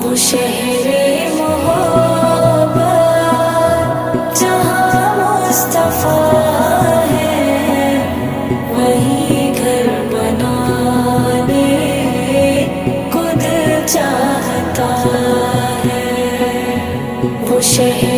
وہ شہر محبت جہاں مصطفیٰ ہے، وہی گھر بنانے کو دل چاہتا ہے۔ وہ شہر